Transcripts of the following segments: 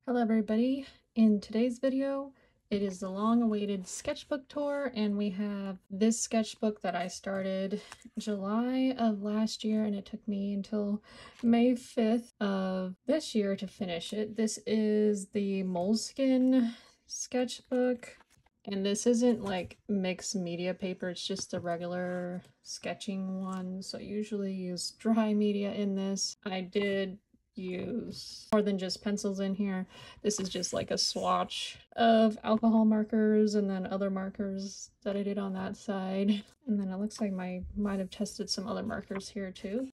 Hello everybody. In today's video, it is the long-awaited sketchbook tour, and we have this sketchbook that I started July of last year, and it took me until May 5th of this year to finish it. This is the Moleskin sketchbook, and this isn't like mixed media paper, it's just the regular sketching one. So I usually use dry media in this. I did use more than just pencils in here. This is just like a swatch of alcohol markers and then other markers that I did on that side. And then it looks like I might have tested some other markers here too.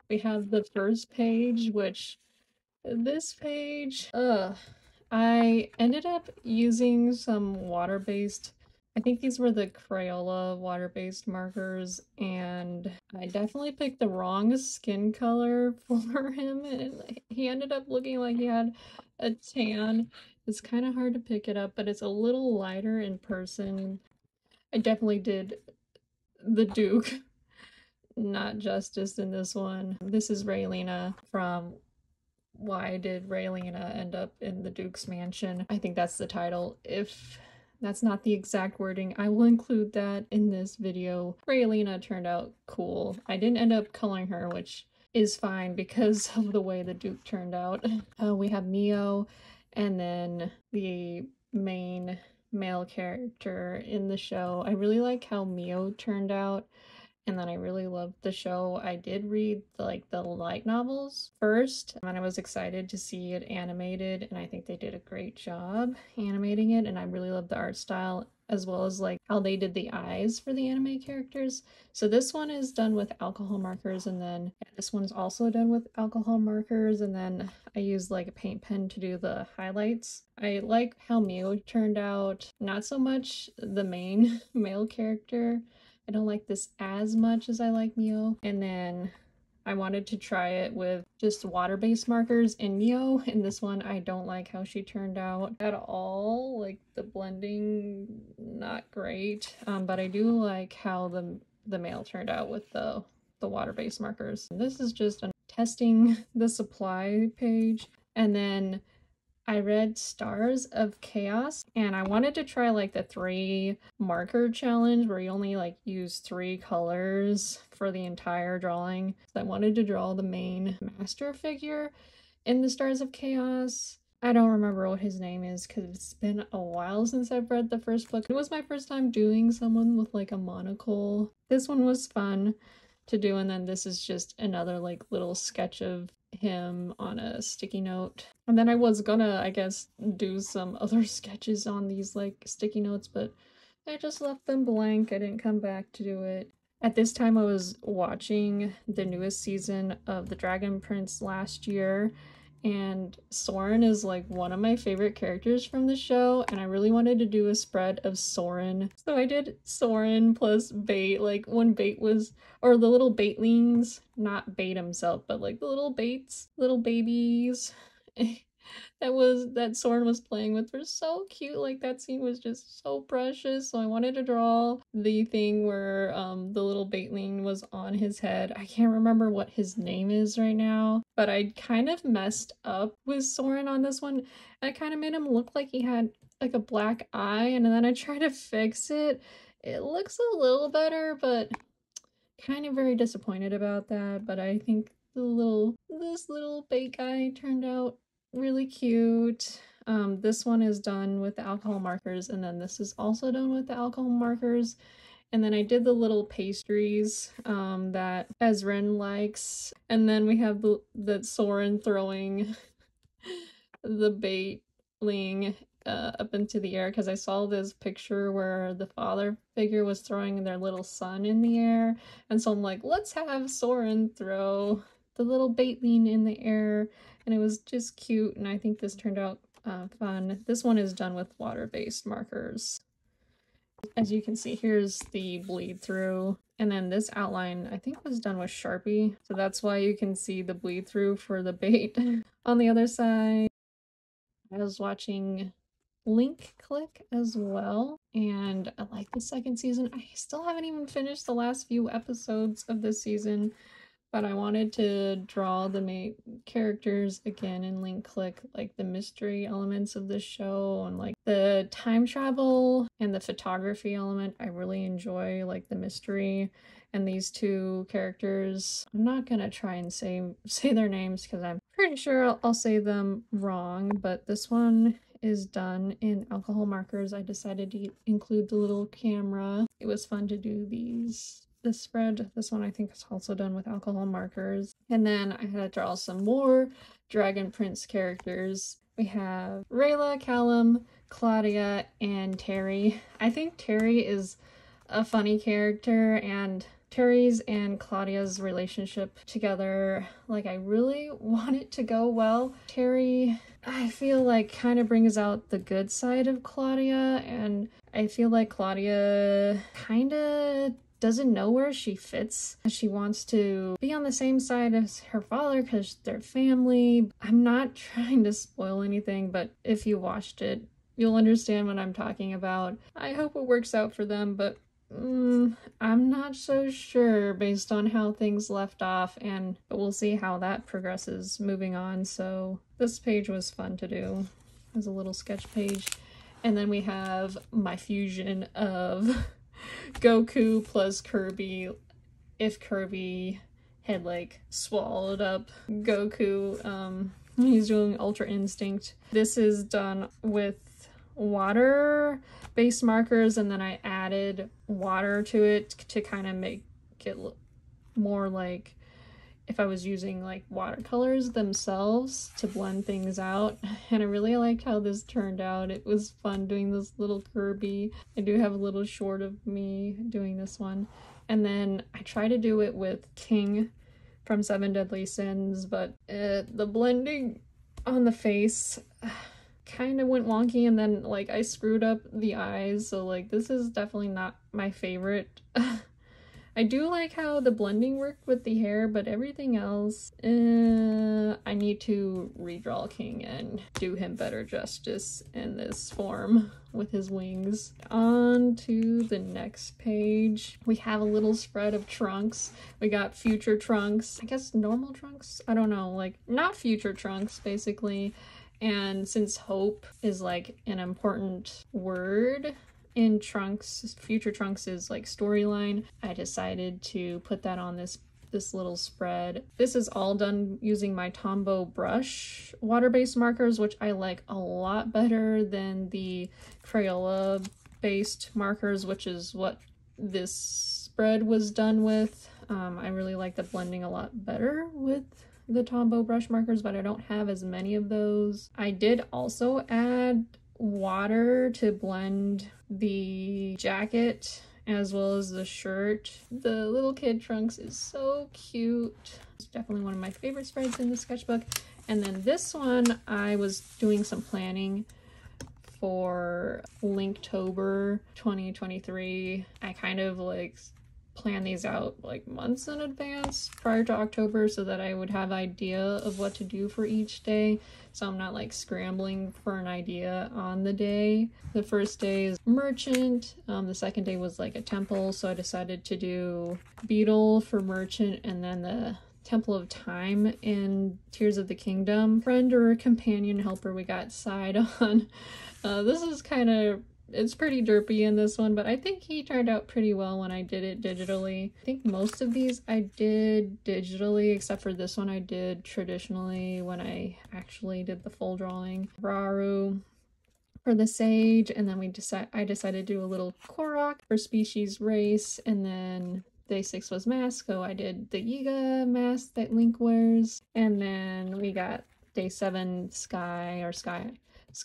We have the first page, which this page, I ended up using some water-based, I think these were the Crayola water-based markers, and I definitely picked the wrong skin color for him, and he ended up looking like he had a tan. It's kind of hard to pick it up, but it's a little lighter in person. I definitely did the Duke not justice in this one. This is Raylena from Why Did Raylena End Up in the Duke's Mansion? I think that's the title. If that's not the exact wording, I will include that in this video. Raylena turned out cool. I didn't end up coloring her, which is fine because of the way the Duke turned out. We have Mio, and then the main male character in the show. I really like how Mio turned out, and then I really loved the show. I did read the light novels first, and I was excited to see it animated, and I think they did a great job animating it, and I really loved the art style as well as like how they did the eyes for the anime characters. So this one is done with alcohol markers, and then this one's also done with alcohol markers, and then I used like a paint pen to do the highlights. I like how Mio turned out, not so much the main male character. I don't like this as much as I like Mio. And then I wanted to try it with just water-based markers in Mio. In this one, I don't like how she turned out at all. Like the blending, not great. But I do like how the male turned out with the water-based markers. This is just testing the supply page. And then I read Stars of Chaos, and I wanted to try like the 3 marker challenge where you only like use 3 colors for the entire drawing. So I wanted to draw the main master figure in the Stars of Chaos. I don't remember what his name is because it's been a while since I've read the first book. It was my first time doing someone with like a monocle. This one was fun to do, and then this is just another like little sketch of him on a sticky note. And then I was gonna, I guess, do some other sketches on these like sticky notes, but I just left them blank. I didn't come back to do it. At this time I was watching the newest season of The Dragon Prince last year, and Soren is like one of my favorite characters from the show, and I really wanted to do a spread of Soren. So I did Soren plus Bait, like when Bait was, or the little Baitlings, not Bait himself, but like the little Baits, little babies that Soren was playing with were so cute. Like that scene was just so precious. So I wanted to draw the thing where the little Baitling was on his head. I can't remember what his name is right now, but I kind of messed up with Soren on this one. I kind of made him look like he had like a black eye, and then I tried to fix it. It looks a little better, but kind of very disappointed about that. But I think this little bait guy turned out really cute. This one is done with the alcohol markers, and then this is also done with the alcohol markers. And then I did the little pastries that Ezrin likes. And then we have the Soren throwing the baitling up into the air, because I saw this picture where the father figure was throwing their little son in the air. And so I'm like, let's have Soren throw the little baitling in the air. And it was just cute, and I think this turned out fun. This one is done with water-based markers. As you can see, here's the bleed through, and then this outline I think was done with Sharpie, so that's why you can see the bleed through for the bait. On the other side, I was watching Link Click as well, and I like the second season. I still haven't even finished the last few episodes of this season, but I wanted to draw the main characters again and link click like the mystery elements of this show and like the time travel and the photography element. I really enjoy like the mystery and these two characters. I'm not gonna try and say their names because I'm pretty sure I'll say them wrong, but this one is done in alcohol markers. I decided to include the little camera. It was fun to do this spread. This one I think is also done with alcohol markers. And then I had to draw some more Dragon Prince characters. We have Rayla, Callum, Claudia, and Terry. I think Terry is a funny character, and Terry's and Claudia's relationship together, like I really want it to go well. Terry, I feel like kind of brings out the good side of Claudia, and I feel like Claudia kind of doesn't know where she fits. She wants to be on the same side as her father because they're family. I'm not trying to spoil anything, but if you watched it, you'll understand what I'm talking about. I hope it works out for them, but I'm not so sure based on how things left off, but we'll see how that progresses moving on. So this page was fun to do as a little sketch page. And then we have my fusion of Goku plus Kirby if Kirby had like swallowed up Goku. He's doing Ultra Instinct. This is done with water based markers, and then I added water to it to kind of make it look more like if I was using like watercolors themselves to blend things out. And I really liked how this turned out. It was fun doing this little Kirby. I do have a little short of me doing this one. And then I try to do it with King from Seven Deadly Sins, but the blending on the face kind of went wonky, and then like I screwed up the eyes, so like this is definitely not my favorite. I do like how the blending worked with the hair, but everything else, I need to redraw King and do him better justice in this form with his wings. On to the next page. We have a little spread of Trunks. We got future Trunks, I guess normal Trunks? I don't know, like not future Trunks basically. And since hope is like an important word in Trunks, future Trunks is like storyline, I decided to put that on this little spread. This is all done using my Tombow brush water-based markers, which I like a lot better than the Crayola based markers, which is what this spread was done with. I really like the blending a lot better with the Tombow brush markers, but I don't have as many of those. I did also add water to blend the jacket as well as the shirt. The little kid Trunks is so cute. It's definitely one of my favorite spreads in the sketchbook. And then this one, I was doing some planning for Linktober 2023. I kind of like plan these out like months in advance prior to October so that I would have idea of what to do for each day, so I'm not like scrambling for an idea on the day. The first day is merchant, the second day was like a temple, so I decided to do beetle for merchant, and then the Temple of Time in Tears of the Kingdom. Friend or companion helper we got Sidon. This is kind of, it's pretty derpy in this one, but I think he turned out pretty well when I did it digitally. I think most of these I did digitally, except for this one I did traditionally when I actually did the full drawing. Raru for the sage, and then I decided to do a little Korok for species race, and then day 6 was mask, so I did the Yiga mask that Link wears, and then we got day 7 Sky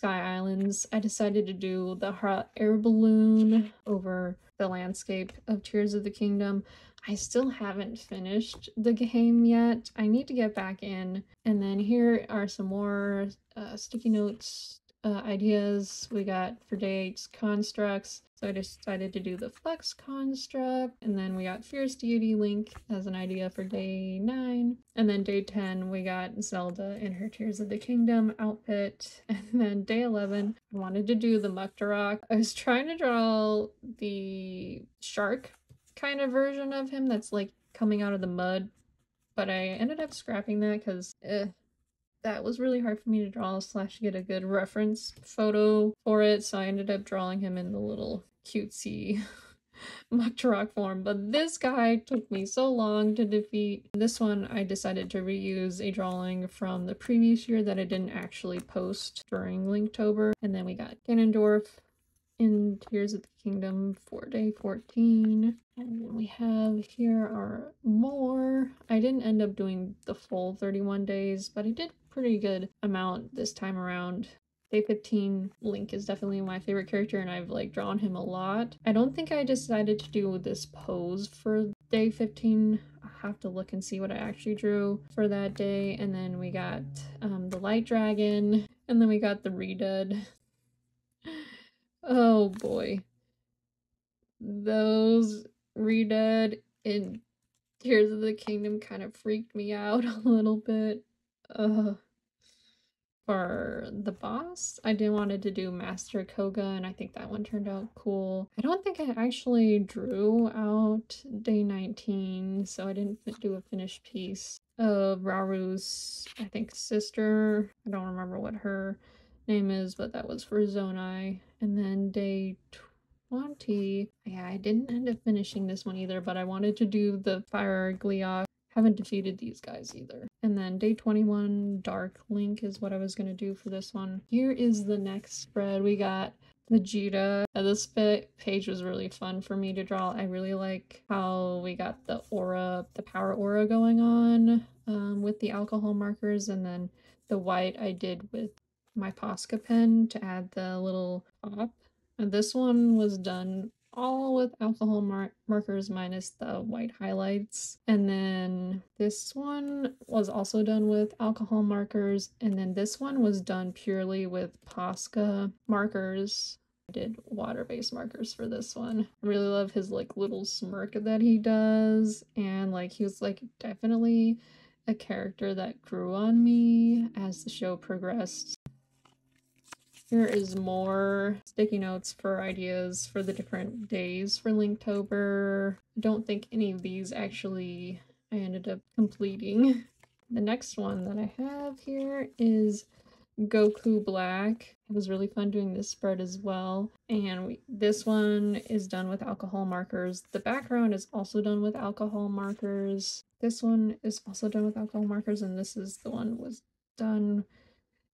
Islands. I decided to do the hot air balloon over the landscape of Tears of the Kingdom. I still haven't finished the game yet. I need to get back in. And then here are some more sticky notes ideas we got for day 8's constructs. So I decided to do the flex construct, and then we got Fierce Deity Link as an idea for day 9. And then day 10 we got Zelda in her Tears of the Kingdom outfit. And then day 11 I wanted to do the Muktarok. I was trying to draw the shark kind of version of him that's like coming out of the mud but I ended up scrapping that because that was really hard for me to draw / get a good reference photo for it, so I ended up drawing him in the little cutesy Machtarok form. But this guy took me so long to defeat. This one I decided to reuse a drawing from the previous year that I didn't actually post during Linktober. And then we got Ganondorf in Tears of the Kingdom for day 14. And we have here are more. I didn't end up doing the full 31 days, but I did pretty good amount this time around. Day 15, Link is definitely my favorite character, and I've like drawn him a lot. I don't think I decided to do this pose for day 15. I'll have to look and see what I actually drew for that day. And then we got the Light Dragon, and then we got the Redud. Oh boy. Those Redud in Tears of the Kingdom kind of freaked me out a little bit. For the boss, I did wanted to do Master Koga, and I think that one turned out cool. I don't think I actually drew out day 19, so I didn't do a finished piece of Raru's, I think, sister. I don't remember what her name is, but that was for Zonai. And then day 20, yeah, I didn't end up finishing this one either, but I wanted to do the Fire Gleeok. Haven't defeated these guys either. And then day 21, Dark Link is what I was gonna do for this one. Here is the next spread. We got Vegeta. This page was really fun for me to draw. I really like how we got the aura, the power aura going on with the alcohol markers, and then the white I did with my Posca pen to add the little pop. And this one was done all with alcohol markers minus the white highlights. And then this one was also done with alcohol markers. And then this one was done purely with Posca markers. I did water-based markers for this one. I really love his like little smirk that he does. And like he was like definitely a character that grew on me as the show progressed. Here is more sticky notes for ideas for the different days for Linktober. I don't think any of these actually I ended up completing. The next one that I have here is Goku Black. It was really fun doing this spread as well. And this one is done with alcohol markers. The background is also done with alcohol markers. This one is also done with alcohol markers, and this is the one was done.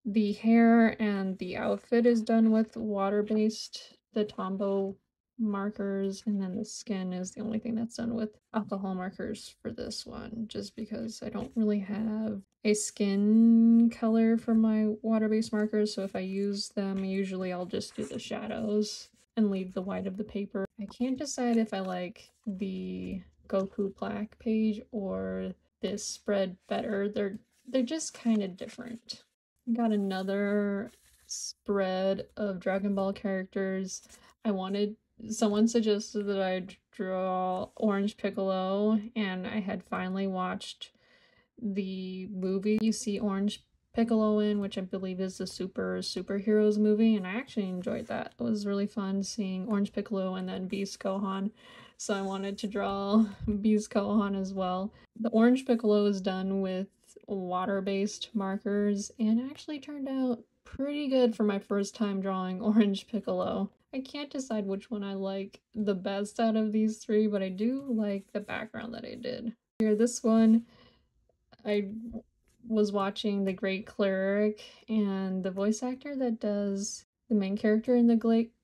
The hair and the outfit is done with water-based, the Tombow markers, and then the skin is the only thing that's done with alcohol markers for this one, just because I don't really have a skin color for my water-based markers, so if I use them, usually I'll just do the shadows and leave the white of the paper. I can't decide if I like the Goku Black page or this spread better. They're just kind of different. Got another spread of Dragon Ball characters. Someone suggested that I draw Orange Piccolo, and I had finally watched the movie you see Orange Piccolo in, which I believe is the superheroes movie, and I actually enjoyed that. It was really fun seeing Orange Piccolo and then Beast Gohan, so I wanted to draw Beast Gohan as well. The Orange Piccolo is done with water-based markers and actually turned out pretty good for my first time drawing Orange Piccolo. I can't decide which one I like the best out of these three, but I do like the background that I did. Here, this one, I was watching The Great Cleric, and the voice actor that does the main character in The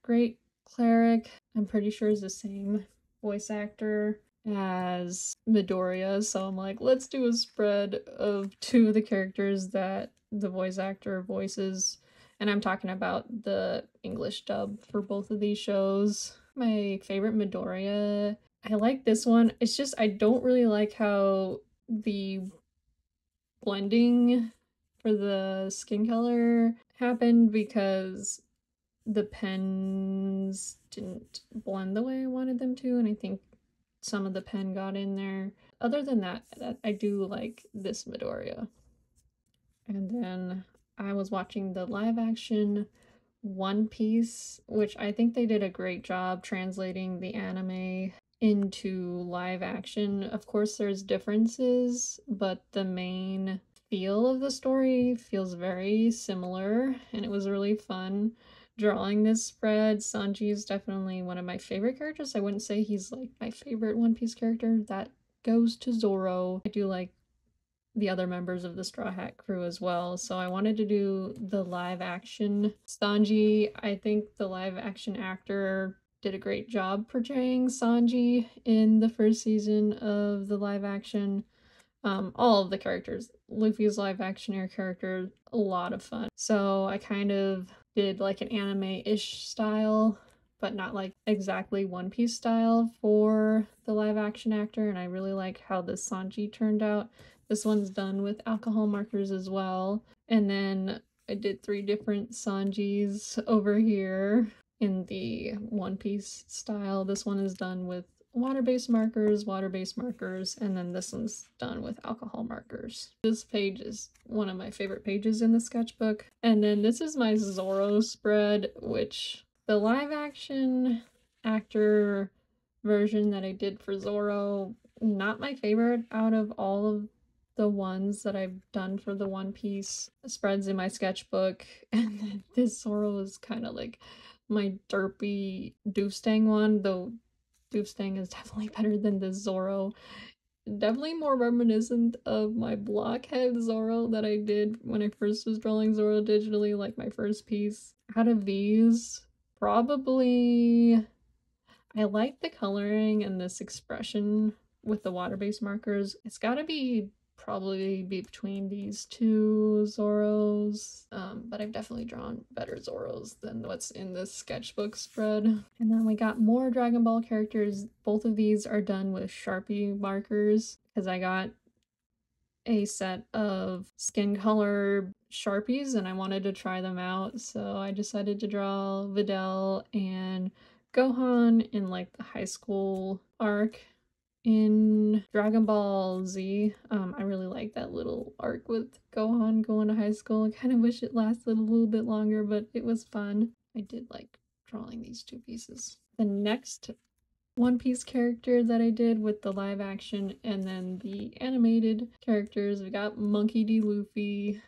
Great Cleric, I'm pretty sure is the same voice actor as Midoriya, so I'm like, let's do a spread of two of the characters that the voice actor voices, and I'm talking about the English dub for both of these shows. My favorite Midoriya, I like this one. It's just I don't really like how the blending for the skin color happened because the pens didn't blend the way I wanted them to, and I think some of the pen got in there. Other than that, I do like this Midoriya. And then I was watching the live action One Piece, which I think they did a great job translating the anime into live action. Of course, there's differences, but the main feel of the story feels very similar, and it was really fun drawing this spread. Sanji is definitely one of my favorite characters. I wouldn't say he's like my favorite One Piece character. That goes to Zoro. I do like the other members of the Straw Hat crew as well. So I wanted to do the live action Sanji. I think the live action actor did a great job portraying Sanji in the first season of the live action. All of the characters. Luffy's live action air character, a lot of fun. So I kind of did like an anime-ish style, but not like exactly One Piece style for the live action actor, and I really like how the Sanji turned out. This one's done with alcohol markers as well. And then I did 3 different Sanjis over here in the One Piece style. This one is done with water-based markers, and then this one's done with alcohol markers. This page is one of my favorite pages in the sketchbook. And then this is my Zoro spread, which the live action actor version that I did for Zoro, not my favorite out of all of the ones that I've done for the One Piece spreads in my sketchbook. And then this Zoro is kind of like my derpy Doofstang one, though Doofstang is definitely better than this Zoro. Definitely more reminiscent of my blockhead Zoro that I did when I first was drawing Zoro digitally, like my first piece. Out of these, probably I like the coloring and this expression with the water-based markers. It's gotta be probably be between these 2 Zoros, but I've definitely drawn better Zoros than what's in this sketchbook spread. And then we got more Dragon Ball characters. Both of these are done with Sharpie markers because I got a set of skin color Sharpies and I wanted to try them out, so I decided to draw Videl and Gohan in like the high school arc in Dragon Ball Z. I really like that little arc with Gohan going to high school. I kind of wish it lasted a little bit longer, but it was fun. I did like drawing these 2 pieces. The next One Piece character that I did with the live action and then the animated characters. We got Monkey D. Luffy.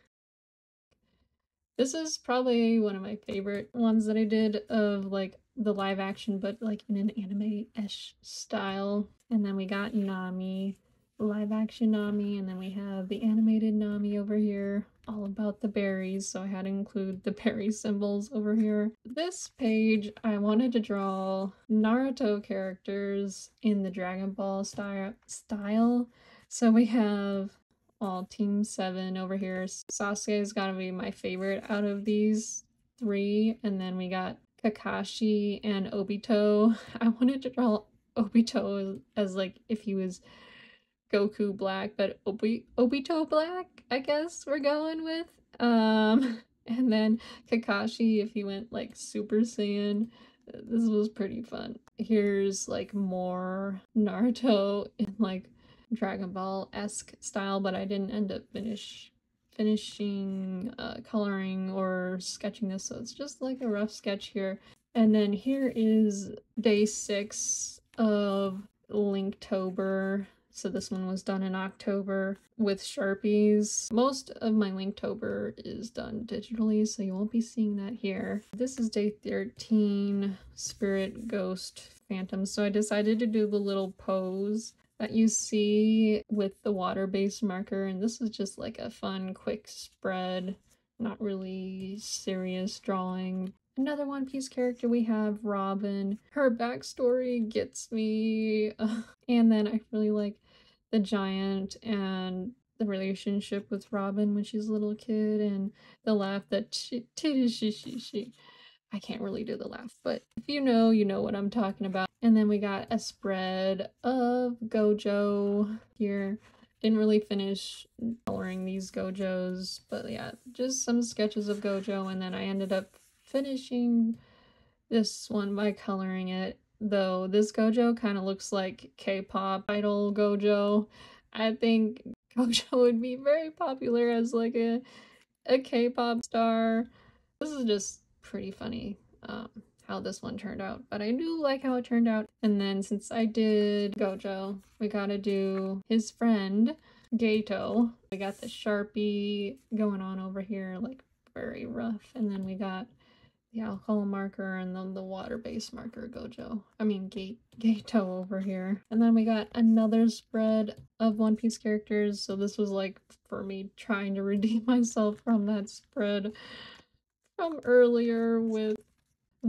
This is probably one of my favorite ones that I did of like the live action, but like in an anime-ish style. And then we got Nami, live action Nami, and then we have the animated Nami over here, all about the berries, so I had to include the berry symbols over here. This page, I wanted to draw Naruto characters in the Dragon Ball style. So we have all Team 7 over here. Sasuke is gotta be my favorite out of these 3, and then we got Kakashi and Obito. I wanted to draw Obito as like if he was Goku black, but Obito black, I guess we're going with. And then Kakashi if he went like Super Saiyan. This was pretty fun. Here's like more Naruto in like Dragon Ball-esque style, but I didn't end up finishing coloring or sketching this, so it's just like a rough sketch here. And then here is day 6 of Linktober. So this one was done in October with Sharpies. Most of my Linktober is done digitally, so you won't be seeing that here. This is day 13, Spirit, Ghost, Phantom. So I decided to do the little pose that you see with the water-based marker, and this is just like a fun, quick spread, not really serious drawing. Another One Piece character we have, Robin. Her backstory gets me, and then I really like the giant and the relationship with Robin when she's a little kid, and the laugh that she. I can't really do the laugh, but if you know, you know what I'm talking about. And then we got a spread of Gojo here. Didn't really finish coloring these Gojos, but yeah, just some sketches of Gojo, and then I ended up finishing this one by coloring it, though this Gojo kind of looks like K-pop idol Gojo. I think Gojo would be very popular as like a K-pop star. This is just pretty funny how this one turned out, but I do like how it turned out. And then since I did Gojo, we gotta do his friend, Gato. We got the Sharpie going on over here, like very rough. And then we got the alcohol marker and then the water-based marker Gojo. I mean Gato over here. And then we got another spread of One Piece characters. So this was like for me trying to redeem myself from that spread from earlier with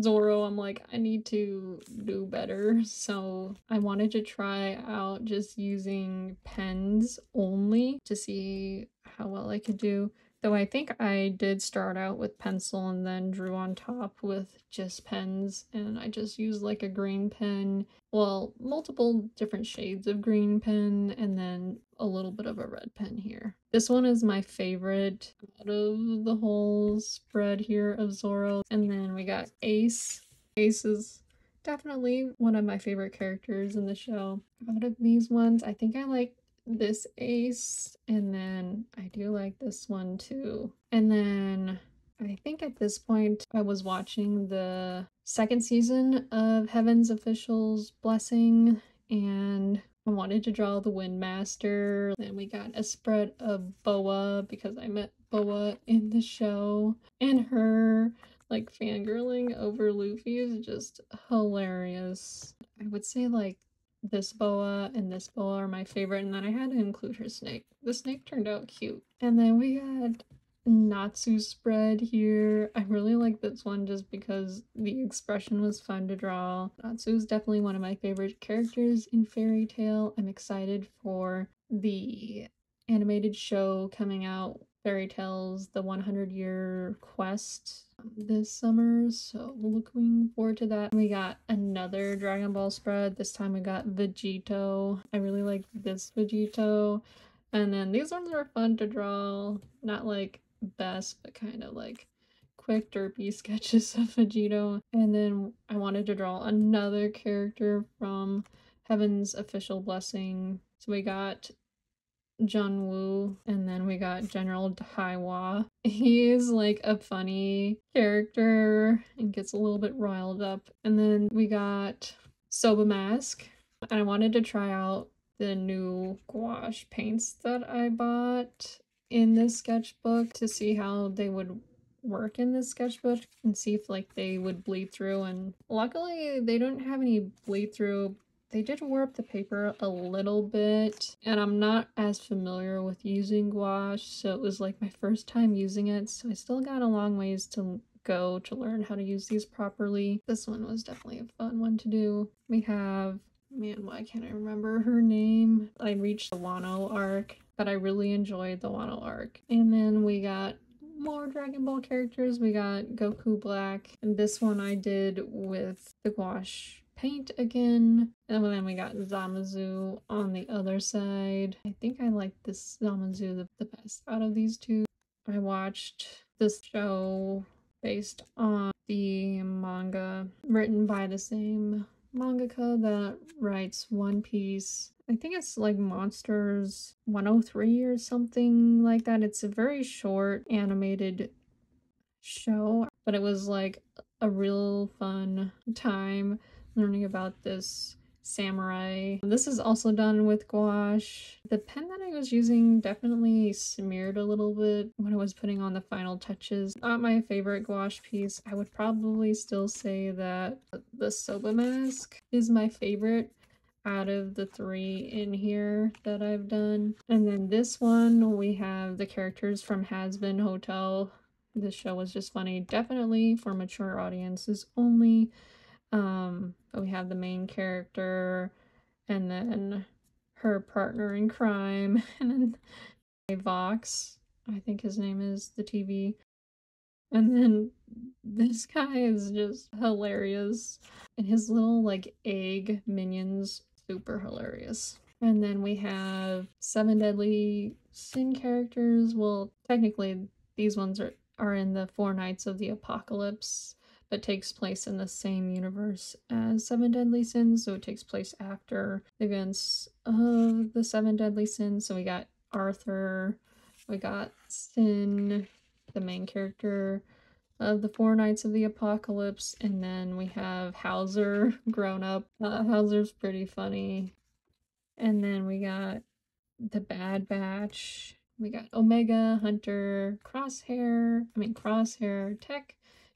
Zoro. I'm like, I need to do better. So I wanted to try out just using pens only to see how well I could do. Though I think I did start out with pencil and then drew on top with just pens, and I just used like a green pen, well, multiple different shades of green pen, and then a little bit of a red pen here. This one is my favorite out of the whole spread here of Zoro. And then we got Ace. Ace is definitely one of my favorite characters in the show. Out of these ones, I think I like this Ace, and then I do like this one too. And then I think at this point I was watching the second season of Heaven's Official's Blessing, and I wanted to draw the Windmaster. Then we got a spread of Boa because I met Boa in the show, and her like fangirling over Luffy is just hilarious. I would say like this boa and this boa are my favorite, and then I had to include her snake. The snake turned out cute. And then we got Natsu spread here. I really like this one just because the expression was fun to draw. Natsu is definitely one of my favorite characters in Fairy Tail. I'm excited for the animated show coming out, Fairy Tail's The 100-Year Quest, this summer, so looking forward to that. We got another Dragon Ball spread. This time we got Vegito. I really like this Vegito. And then these ones are fun to draw. Not like best, but kind of like quick derpy sketches of Vegito. And then I wanted to draw another character from Heaven's Official Blessing. So we got Woo, and then we got General Daiwa. He is like a funny character and gets a little bit riled up. And then we got Soba Mask, and I wanted to try out the new gouache paints that I bought in this sketchbook to see how they would work in this sketchbook and see if like they would bleed through, and luckily they don't have any bleed through. They did warp the paper a little bit, and I'm not as familiar with using gouache, so it was like my first time using it, so I still got a long ways to go to learn how to use these properly. This one was definitely a fun one to do. We have, man, why can't I remember her name? I reached the Wano arc, but I really enjoyed the Wano arc. And then we got more Dragon Ball characters. We got Goku Black, and this one I did with the gouache paint again. And then we got Zamazu on the other side. I think I like this Zamazu the best out of these two. I watched this show based on the manga written by the same mangaka that writes One Piece. I think it's like Monsters 103 or something like that. It's a very short animated show, but it was like a real fun time learning about this samurai. This is also done with gouache. The pen that I was using definitely smeared a little bit when I was putting on the final touches. Not my favorite gouache piece. I would probably still say that the Soba Mask is my favorite out of the three in here that I've done. And then this one, we have the characters from Hazbin Hotel. This show was just funny. Definitely for mature audiences only. But we have the main character and then her partner in crime, and then Vox, I think his name is, the TV. And then this guy is just hilarious. And his little like egg minions, super hilarious. And then we have 7 Deadly Sin characters. Well, technically these ones are in the 4 Nights of the Apocalypse, but takes place in the same universe as 7 Deadly Sins, so it takes place after the events of the 7 Deadly Sins. So we got Arthur, we got Sin, the main character, of the Four Knights of the Apocalypse, and then we have Hauser grown up. Hauser's pretty funny. And then we got the Bad Batch. We got Omega, Hunter, Crosshair, Tech,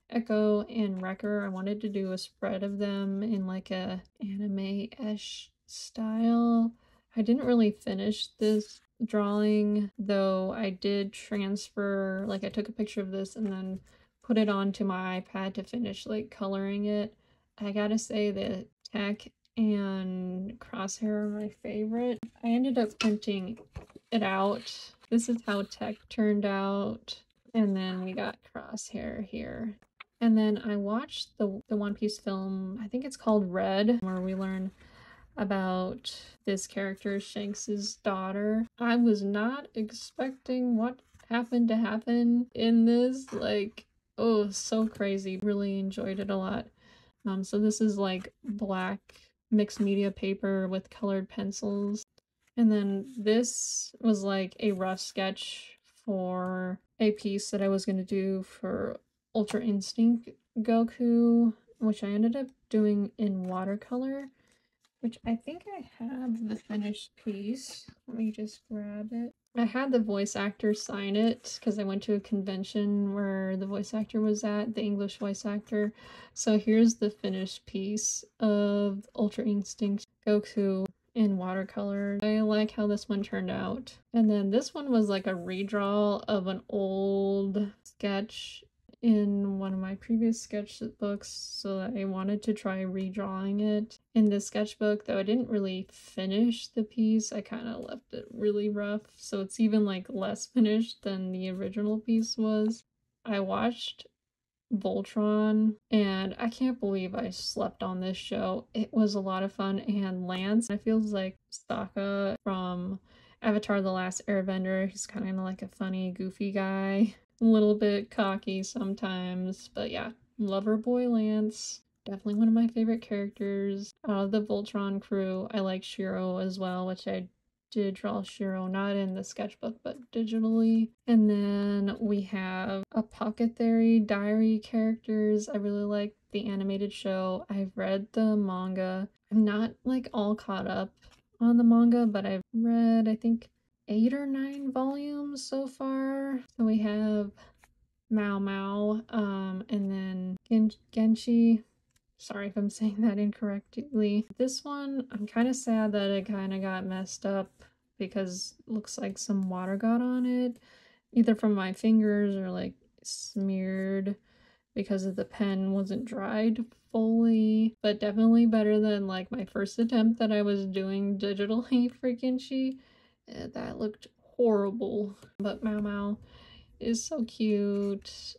Echo, and Wrecker. I wanted to do a spread of them in like a anime-ish style. I didn't really finish this drawing, though I did transfer, like I took a picture of this and then put it onto my iPad to finish like coloring it. I gotta say that Tech and Crosshair are my favorite. I ended up printing it out. This is how Tech turned out. And then we got Crosshair here. And then I watched the One Piece film, I think it's called Red, where we learn about this character, Shanks's daughter. I was not expecting what happened to happen in this. Like, oh, so crazy. Really enjoyed it a lot. So this is like black mixed media paper with colored pencils. And then this was like a rough sketch for a piece that I was going to do for Ultra Instinct Goku, which I ended up doing in watercolor, which I think I have the finished piece. Let me just grab it. I had the voice actor sign it because I went to a convention where the voice actor was at, the English voice actor. So here's the finished piece of Ultra Instinct Goku in watercolor. I like how this one turned out. And then this one was like a redraw of an old sketch in one of my previous sketchbooks, so I wanted to try redrawing it in this sketchbook, though I didn't really finish the piece. I kind of left it really rough, so it's even like less finished than the original piece was. I watched Voltron, and I can't believe I slept on this show. It was a lot of fun, and Lance, I feels like Sokka from Avatar: The Last Airbender. He's kind of like a funny, goofy guy, a little bit cocky sometimes, but yeah, lover boy Lance. Definitely one of my favorite characters. Out of the Voltron crew, I like Shiro as well, which I did draw Shiro, not in the sketchbook, but digitally. And then we have Apothecary Diary characters. I really like the animated show. I've read the manga. I'm not like all caught up on the manga, but I've read, I think, 8 or 9 volumes so far. So we have Mao Mao, and then Genshi. Sorry if I'm saying that incorrectly. This one, I'm kind of sad that it kind of got messed up because it looks like some water got on it, either from my fingers or like smeared because of the pen wasn't dried fully, but definitely better than like my first attempt that I was doing digitally for Genshi. That looked horrible, but Mao Mao is so cute.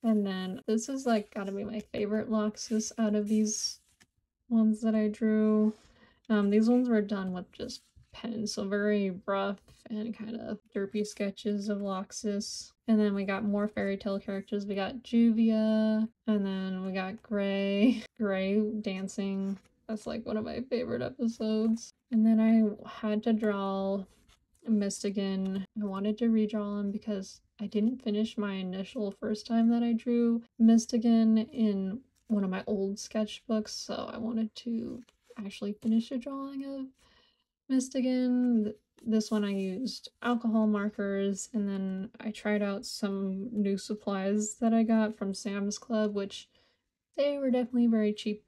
And then this is like gotta be my favorite Loxus out of these ones that I drew. These ones were done with just pen, so very rough and kind of derpy sketches of Loxus. And then we got more fairy tale characters. We got Juvia, and then we got Gray. Gray dancing. That's like one of my favorite episodes. And then I had to draw Mystigan. I wanted to redraw him because I didn't finish my initial first time that I drew Mystigan in one of my old sketchbooks, so I wanted to actually finish a drawing of Mystigan. This one I used alcohol markers, and then I tried out some new supplies that I got from Sam's Club, which they were definitely very cheap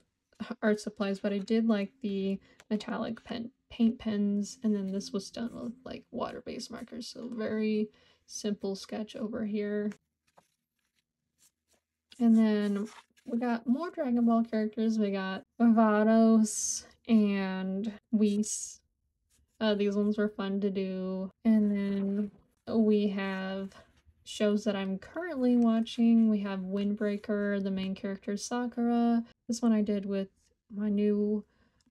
art supplies, but I did like the metallic paint pens, and then this was done with like water-based markers, so very simple sketch over here. And then we got more Dragon Ball characters. We got Vados and Whis. These ones were fun to do. And then we have shows that I'm currently watching. We have Windbreaker, the main character Sakura. This one I did with my new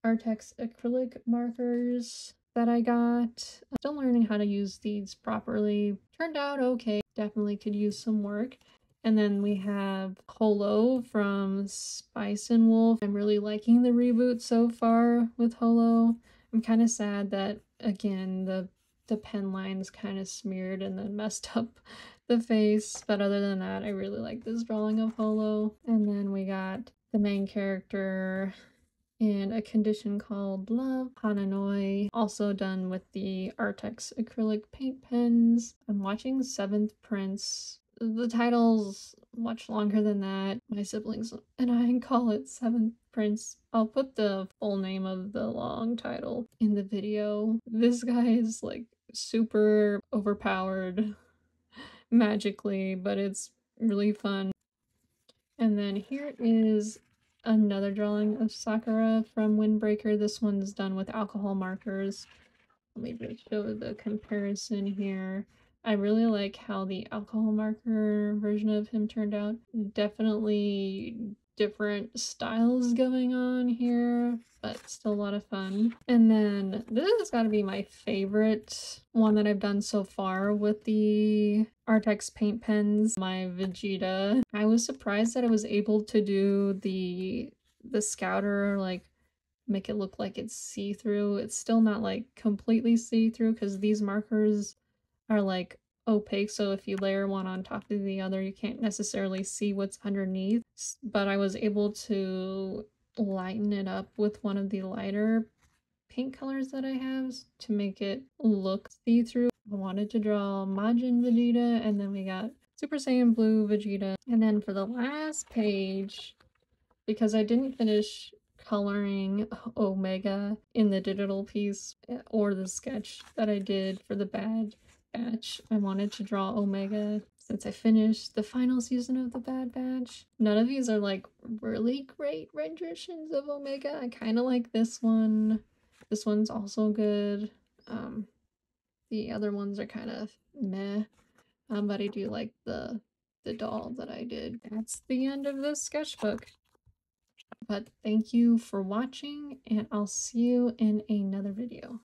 Artex acrylic markers that I got. I'm still learning how to use these properly. Turned out okay. Definitely could use some work. And then we have Holo from Spice and Wolf. I'm really liking the reboot so far with Holo. I'm kind of sad that, again, the pen line's kind of smeared and then messed up the face, but other than that, I really like this drawing of Holo. And then we got the main character in a condition called Love, Hananoi, also done with the Artex acrylic paint pens. I'm watching Seventh Prince. The title's much longer than that. My siblings and I call it Seventh Prince. I'll put the full name of the long title in the video. This guy is like super overpowered magically, but it's really fun. And then here is another drawing of Sakura from Windbreaker. This one's done with alcohol markers. Let me just show the comparison here. I really like how the alcohol marker version of him turned out. Definitely different styles going on here, but still a lot of fun. And then this has got to be my favorite one that I've done so far with the Artex paint pens, my Vegeta. I was surprised that I was able to do the Scouter, like make it look like it's see-through. It's still not like completely see-through because these markers are like opaque, so if you layer one on top of the other you can't necessarily see what's underneath. But I was able to lighten it up with one of the lighter paint colors that I have to make it look see-through. I wanted to draw Majin Vegeta, and then we got Super Saiyan Blue Vegeta. And then for the last page, because I didn't finish coloring Omega in the digital piece or the sketch that I did for the Bad Batch, I wanted to draw Omega since I finished the final season of the Bad Batch. None of these are like really great renditions of Omega. I kind of like this one. This one's also good. The other ones are kind of meh. But I do like the doll that I did. That's the end of this sketchbook. But thank you for watching, and I'll see you in another video.